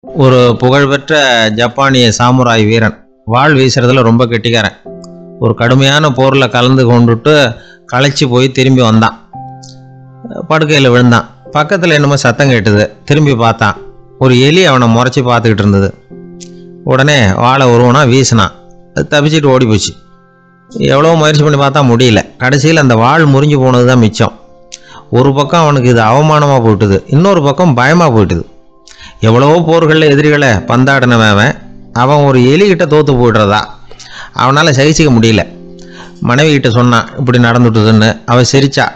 ஒரு புகழ்பெற்ற ஜப்பானிய சாமுராய் வீரன். வாள் வீசுறதுல ரொம்ப கெட்டிக்காரன். ஒரு கடுமையான போரில் கலந்து கொண்டுட்டு களைச்சி போய் திரும்பி வந்தான். படுக்கையில் விழுந்தான். பக்கத்தில் என்னமோ சத்தம் கேட்டுது. திரும்பி பார்த்தான். ஒரு எலி அவனை முறைச்சி பார்த்துக்கிட்டு இருந்தது. உடனே வாழை உருவனா வீசினான். அது தப்பிச்சிட்டு ஓடி போச்சு. எவ்வளோ முயற்சி பண்ணி பார்த்தா முடியல. கடைசியில் அந்த வாள் முறிஞ்சு போனது தான் மிச்சம். ஒரு பக்கம் அவனுக்கு இது அவமானமாக போயிட்டுது, இன்னொரு பக்கம் பயமாக போயிட்டுது. எவ்வளவோ போர்களில் எதிரிகளை பந்தாடினவன் அவன் ஒரு எலிகிட்ட தோற்று போய்டுறதா அவனால் சகிச்சிக்க முடியல. மனைவி கிட்ட சொன்னான் இப்படி நடந்துட்டுதுன்னு. அவள் சிரிச்சா.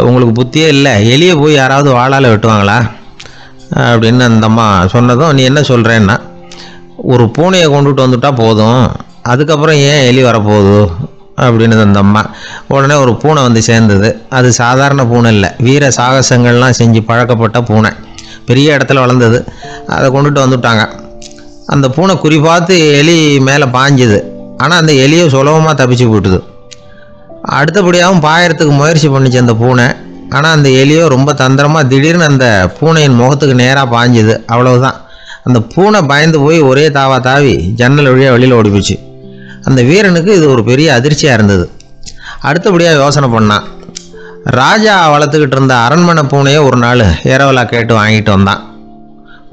உங்களுக்கு புத்தியே இல்லை, எலியை போய் யாராவது வாளால் வெட்டுவாங்களா அப்படின்னு அந்த அம்மா சொன்னதும், நீ என்ன சொல்கிறேன்னா, ஒரு பூனையை கொண்டுட்டு வந்துட்டா போதும், அதுக்கப்புறம் ஏன் எலி வரப்போகுது அப்படின்னு அந்த அம்மா. உடனே ஒரு பூனை வந்து சேர்ந்தது. அது சாதாரண பூனை இல்லை, வீர சாகசங்கள்லாம் செஞ்சு பழக்கப்பட்ட பூனை. பெரிய இடத்துல வளர்ந்தது. அதை கொண்டுட்டு வந்துட்டாங்க. அந்த பூனை குறி பார்த்து எலி மேலே பாஞ்சுது. ஆனால் அந்த எலியை சுலபமாக தப்பிச்சு போயிட்டுது. அடுத்தபடியாகவும் பாயறதுக்கு முயற்சி பண்ணிச்சு அந்த பூனை. ஆனால் அந்த எலியோ ரொம்ப தந்திரமாக திடீர்னு அந்த பூனையின் முகத்துக்கு நேராக பாஞ்சுது. அவ்வளவுதான். அந்த பூனை பயந்து போய் ஒரே தாவா தாவி ஜன்னல் வழியாக வெளியில் ஓடி போச்சு. அந்த வீரனுக்கு இது ஒரு பெரிய அதிர்ச்சியாக இருந்தது. அடுத்தபடியாக யோசனை பண்ணான். ராஜா வளர்த்துக்கிட்டு இருந்த அரண்மனை பூனையை ஒரு நாள் ஏரவலா கேட்டு வாங்கிட்டு வந்தான்.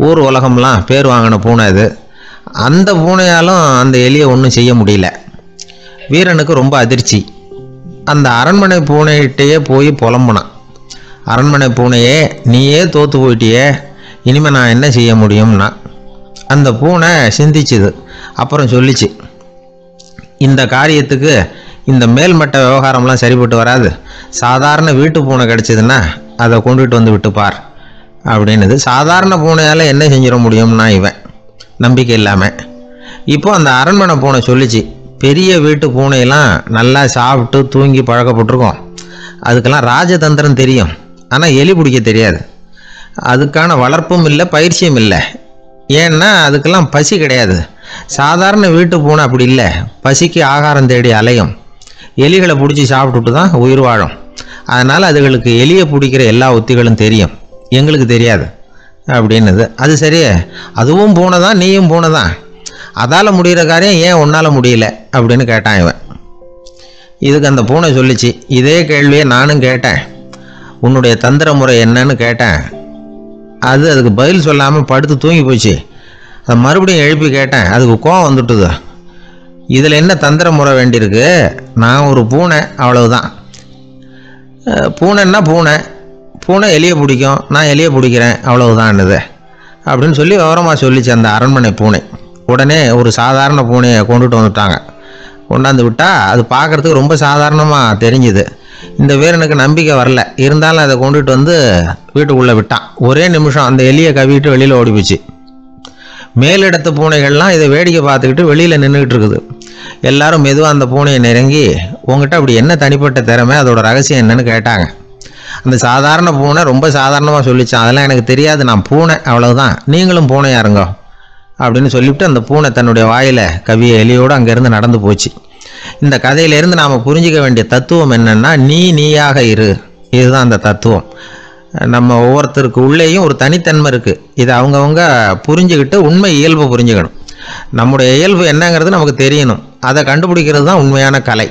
ஊர் உலகம்லாம் பேர் வாங்கின பூனை இது. அந்த பூனையாலும் அந்த எலியை ஒன்றும் செய்ய முடியல. வீரனுக்கு ரொம்ப அதிர்ச்சி. அந்த அரண்மனை பூனைகிட்டையே போய் புலம்புனான். அரண்மனை பூனையே, நீயே தோற்று போயிட்டியே, இனிமேல் நான் என்ன செய்ய முடியும்னா. அந்த பூனை சிந்திச்சுது. அப்புறம் சொல்லிச்சு, இந்த காரியத்துக்கு இந்த மேல்மட்ட விவகாரம்லாம் சரிப்பட்டு வராது. சாதாரண வீட்டு பூனை கிடச்சிதுன்னா அதை கொண்டுட்டு வந்து விட்டுப்பார் அப்படின்னுது. சாதாரண பூனையால் என்ன செஞ்சிட முடியும்னா இவன் நம்பிக்கை இல்லாமல். இப்போ அந்த அரண்மனை பூனை சொல்லிச்சு, பெரிய வீட்டு பூனையெல்லாம் நல்லா சாப்பிட்டு தூங்கி பழக்கப்பட்டிருக்கோம். அதுக்கெல்லாம் ராஜதந்திரம் தெரியும், ஆனால் எலி பிடிக்க தெரியாது. அதுக்கான வளர்ப்பும் இல்லை, பயிற்சியும் இல்லை. ஏன்னா அதுக்கெல்லாம் பசி கிடையாது. சாதாரண வீட்டு பூனை அப்படி இல்லை, பசிக்கு ஆகாரம் தேடி அலையும். எலிகளை பிடிச்சி சாப்பிட்டுட்டு தான் உயிர் வாழும். அதனால் அதுகளுக்கு எலியை பிடிக்கிற எல்லா உத்திகளும் தெரியும், எங்களுக்கு தெரியாது அப்படின்னுது. அது சரியே, அதுவும் பூனை தான், நீயும் பூனை தான், அதால் முடிகிற காரியம் ஏன் உன்னால் முடியல அப்படின்னு கேட்டான் இவன். இதுக்கு அந்த பூனை சொல்லிச்சு, இதே கேள்வியை நானும் கேட்டேன், உன்னுடைய தந்திர முறை என்னன்னு கேட்டேன். அதுக்கு பதில் சொல்லாமல் படுத்து தூங்கி போச்சு. அதை மறுபடியும் எழுப்பி கேட்டேன், அதுக்கு கோவம் வந்துட்டுது. இதில் என்ன தந்திர முறை வேண்டியிருக்கு, நான் ஒரு பூனை, அவ்வளவுதான். பூனைன்னா பூனை, பூனை எலியை பிடிக்கும், நான் எலியை பிடிக்கிறேன், அவ்வளவுதான்னுது அப்படின்னு சொல்லி விவரமாக சொல்லிச்சு அந்த அரண்மனை பூனை. உடனே ஒரு சாதாரண பூனையை கொண்டுட்டு வந்துட்டாங்க. கொண்டாந்து விட்டால் அது பார்க்குறதுக்கு ரொம்ப சாதாரணமாக தெரிஞ்சுது. இந்த வீரனுக்கு நம்பிக்கை வரல. இருந்தாலும் அதை கொண்டுட்டு வந்து வீட்டுக்குள்ளே விட்டான். ஒரே நிமிஷம் அந்த எலியை கவிட்டு வெளியில் ஓடிப்போச்சு. மேலிடத்து பூனைகள்லாம் இதை வேடிக்கை பார்த்துக்கிட்டு வெளியில் நின்றுக்கிட்டு இருக்குது. எல்லாரும் மெதுவாக அந்த பூனையை நெருங்கி, உங்ககிட்ட அப்படி என்ன தனிப்பட்ட திறமை, அதோட ரகசியம் என்னன்னு கேட்டாங்க. அந்த சாதாரண பூனை ரொம்ப சாதாரணமாக சொல்லிச்சான், அதெல்லாம் எனக்கு தெரியாது, நான் பூனை, அவ்வளவுதான், நீங்களும் பூனையா இருங்க அப்படின்னு சொல்லிவிட்டு அந்த பூனை தன்னுடைய வாயில் கவிய எலியோடு அங்கேருந்து நடந்து போச்சு. இந்த கதையிலேருந்து நாம் புரிஞ்சிக்க வேண்டிய தத்துவம் என்னென்னா, நீயாக இரு. இதுதான் அந்த தத்துவம். நம்ம ஒவ்வொருத்தருக்கு உள்ளேயும் ஒரு தனித்தன்மை இருக்குது. இதை அவங்கவுங்க புரிஞ்சுக்கிட்டு உண்மை இயல்பை புரிஞ்சுக்கணும். நம்முடைய இயல்பு என்னங்கிறது நமக்கு தெரியணும். அதை கண்டுபிடிக்கிறது தான் உண்மையான கலை.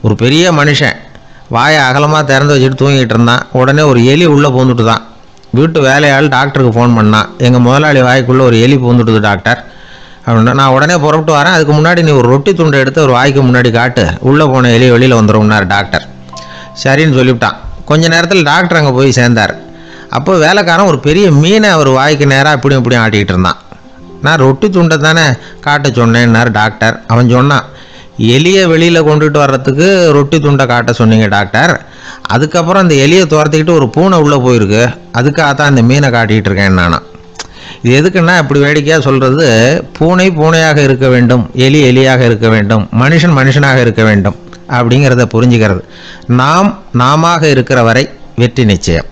ஒரு பெரிய மனுஷன் வாயை அகலமாக திறந்து வச்சுட்டு தூங்கிட்டு இருந்தான். உடனே ஒரு எலி உள்ளே பூந்துட்டு தான். வீட்டு வேலையாள் டாக்டருக்கு ஃபோன் பண்ணான், எங்கள் முதலாளி வாய்க்குள்ளே ஒரு எலி பூந்துட்டுது டாக்டர் அப்படின்னா. நான் உடனே புறப்பட்டு வரேன், அதுக்கு முன்னாடி நீ ஒரு ரொட்டி துண்டை எடுத்து ஒரு வாய்க்கு முன்னாடி காட்டு, உள்ளே போன எலி வெளியில் வந்துடும்னார் டாக்டர். சரின்னு சொல்லிவிட்டான். கொஞ்ச நேரத்தில் டாக்டர் அங்கே போய் சேர்ந்தார். அப்போ வேலைக்காரன் ஒரு பெரிய மீனை அவர் வாய்க்கு நேராக இப்படியும் இப்படியும் ஆட்டிக்கிட்டு இருந்தான். நான் ரொட்டி துண்டை தானே காட்ட சொன்னேன்னார் டாக்டர். அவன் சொன்னான், எலியை வெளியில் கொண்டுட்டு வர்றதுக்கு ரொட்டி துண்டை காட்ட சொன்னீங்க டாக்டர், அதுக்கப்புறம் அந்த எலியை துரத்திக்கிட்டு ஒரு பூனை உள்ளே போயிருக்கு, அதுக்காகத்தான் இந்த மீனை காட்டிக்கிட்டு இருக்கேன் நானா. இது எதுக்குன்னா, இப்படி வேடிக்கையாக சொல்கிறது, பூனை பூனையாக இருக்க வேண்டும், எலி எலியாக இருக்க வேண்டும், மனுஷன் மனுஷனாக இருக்க வேண்டும் அப்படிங்கிறத புரிஞ்சுக்கிறது. நாம் நாமாக இருக்கிற வரை வெற்றி நிச்சயம்.